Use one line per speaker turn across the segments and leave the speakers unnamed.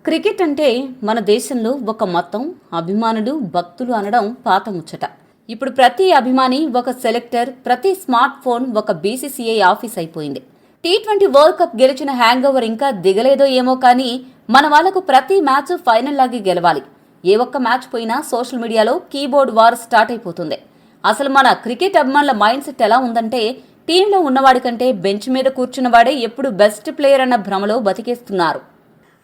Cricket అంటే మన దేశంలో ఒక మతం, అభిమానులు, భక్తులు అనడం పాత ముచ్చట. ఇప్పుడు ప్రతి అభిమాని ఒక సెలెక్టర్, ప్రతి స్మార్ట్ ఫోన్ ఒక బీసీసీఐ ఆఫీస్ అయిపోయింది. టీ20 వరల్డ్ కప్ గెలిచిన హ్యాంగ్ ఓవర్ ఇంకా దిగలేదో ఏమో కానీ మన వాళ్లకు ప్రతి మ్యాచ్ ఫైనల్ లాగే గెలవాలి. ఏ ఒక్క మ్యాచ్ పోయినా సోషల్ మీడియాలో కీబోర్డ్ వార్ స్టార్ట్ అయిపోతుంది. అసలు మన క్రికెట్ అభిమానుల మైండ్ సెట్ ఎలా ఉందంటే, టీంలో ఉన్నవాడి కంటే బెంచ్ మీద కూర్చున్నవాడే ఎప్పుడు బెస్ట్ ప్లేయర్ అన్న భ్రమలో బతికేస్తున్నారు.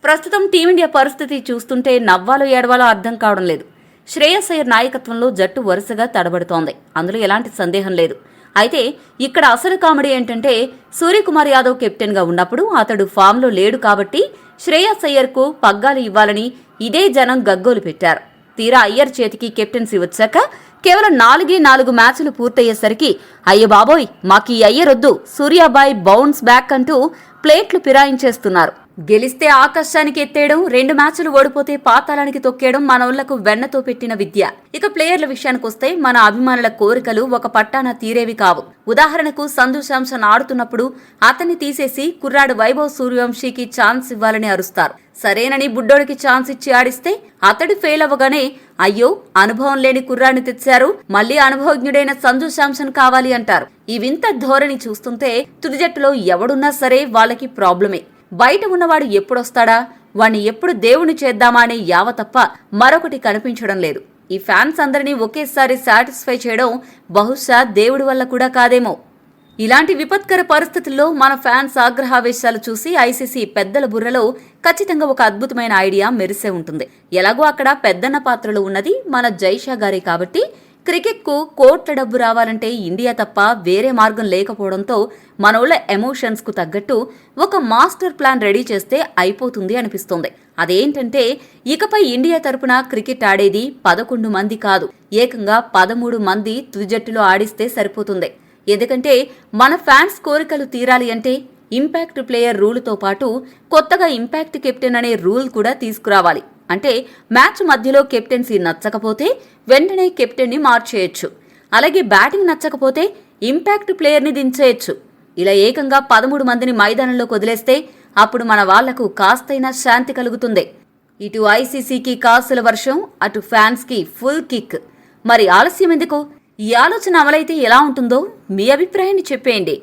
ప్రస్తుతం టీమిండియా పరిస్థితి చూస్తుంటే నవ్వాలో ఏడవాలో అర్థం కావడం లేదు. శ్రేయస్ అయ్యర్ నాయకత్వంలో జట్టు వరుసగా తడబడుతోంది, అందులో ఎలాంటి సందేహం లేదు. అయితే ఇక్కడ అసలు కామెడీ ఏంటంటే, సూర్యకుమార్ యాదవ్ కెప్టెన్ గా ఉన్నప్పుడు అతడు ఫామ్లో లేడు కాబట్టి శ్రేయస్ అయ్యర్కు పగ్గాలు ఇవ్వాలని ఇదే జనం గగ్గోలు పెట్టారు. తీరా అయ్యర్ చేతికి కెప్టెన్సీ వచ్చాక కేవలం 4 మ్యాచ్లు పూర్తయ్యేసరికి అయ్య బాబోయ్ మాకీ అయ్యరొద్దు, సూర్యాబాయ్ బౌన్స్ బ్యాక్ అంటూ ప్లేట్లు ఫిరాయించేస్తున్నారు. గెలిస్తే ఆకాశానికి ఎత్తేయడం, 2 మ్యాచ్లు ఓడిపోతే పాతాళానికి తొక్కేయడం మనోళ్లకు వెన్నతో పెట్టిన విద్య. ఇక ప్లేయర్ల విషయానికొస్తే మన అభిమానుల కోరికలు ఒక పట్టాన తీరేవి కావు. ఉదాహరణకు సంజు శాంసన్ ఆడుతున్నప్పుడు అతన్ని తీసేసి కుర్రాడు వైభవ్ సూర్యవంశీకి ఛాన్స్ ఇవ్వాలని అరుస్తారు. సరేనని బుడ్డోడికి ఛాన్స్ ఇచ్చి ఆడిస్తే అతడు ఫెయిల్ అవ్వగానే అయ్యో అనుభవం లేని కుర్రాడిని తెచ్చారు, మళ్లీ అనుభవజ్ఞుడైన సంజు శాంసన్ కావాలి అంటారు. ఈ వింత ధోరణి చూస్తుంటే తుది జట్టులో ఎవడున్నా సరే వాళ్ళకి ప్రాబ్లమే. బయట ఉన్నవాడు ఎప్పుడొస్తాడా, వాణ్ణి ఎప్పుడు దేవుని చేద్దామా అనే యావ తప్ప మరొకటి కనిపించడం లేదు. ఈ ఫ్యాన్స్ అందరినీ ఒకేసారి సాటిస్ఫై చేయడం బహుశా దేవుడి వల్ల కూడా కాదేమో. ఇలాంటి విపత్కర పరిస్థితుల్లో మన ఫ్యాన్స్ ఆగ్రహావేశాలు చూసి ఐసీసీ పెద్దల బుర్రలో ఖచ్చితంగా ఒక అద్భుతమైన ఐడియా మెరిసే ఉంటుంది. ఎలాగో అక్కడ పెద్దన్న పాత్రలో ఉన్నది మన జైషా గారే కాబట్టి క్రికెట్కు కోట్ల డబ్బు రావాలంటే ఇండియా తప్ప వేరే మార్గం లేకపోవడంతో మనోళ్ల ఎమోషన్స్కు తగ్గట్టు ఒక మాస్టర్ ప్లాన్ రెడీ చేస్తే అయిపోతుంది అనిపిస్తోంది. అదేంటంటే, ఇకపై ఇండియా తరపున క్రికెట్ ఆడేది 11 మంది కాదు, ఏకంగా 13 మంది తుది జట్టులో ఆడిస్తే సరిపోతుంది. ఎందుకంటే మన ఫ్యాన్స్ కోరికలు తీరాలి అంటే ఇంపాక్ట్ ప్లేయర్ రూలుతో పాటు కొత్తగా ఇంపాక్ట్ కెప్టెన్ అనే రూల్ కూడా తీసుకురావాలి. అంటే మ్యాచ్ మధ్యలో కెప్టెన్సీ నచ్చకపోతే వెంటనే కెప్టెన్ని మార్చేయొచ్చు. అలాగే బ్యాటింగ్ నచ్చకపోతే ఇంపాక్ట్ ప్లేయర్ని దించేయొచ్చు. ఇలా ఏకంగా 13 మందిని మైదానంలోకి వదిలేస్తే అప్పుడు మన వాళ్లకు కాస్తైనా శాంతి కలుగుతుంది. ఇటు ఐసీసీకి కాసుల వర్షం, అటు ఫ్యాన్స్కి ఫుల్ కిక్. మరి ఆలస్యం ఎందుకు? ఈ ఆలోచన అమలైతే ఎలా ఉంటుందో మీ అభిప్రాయాన్ని చెప్పేయండి.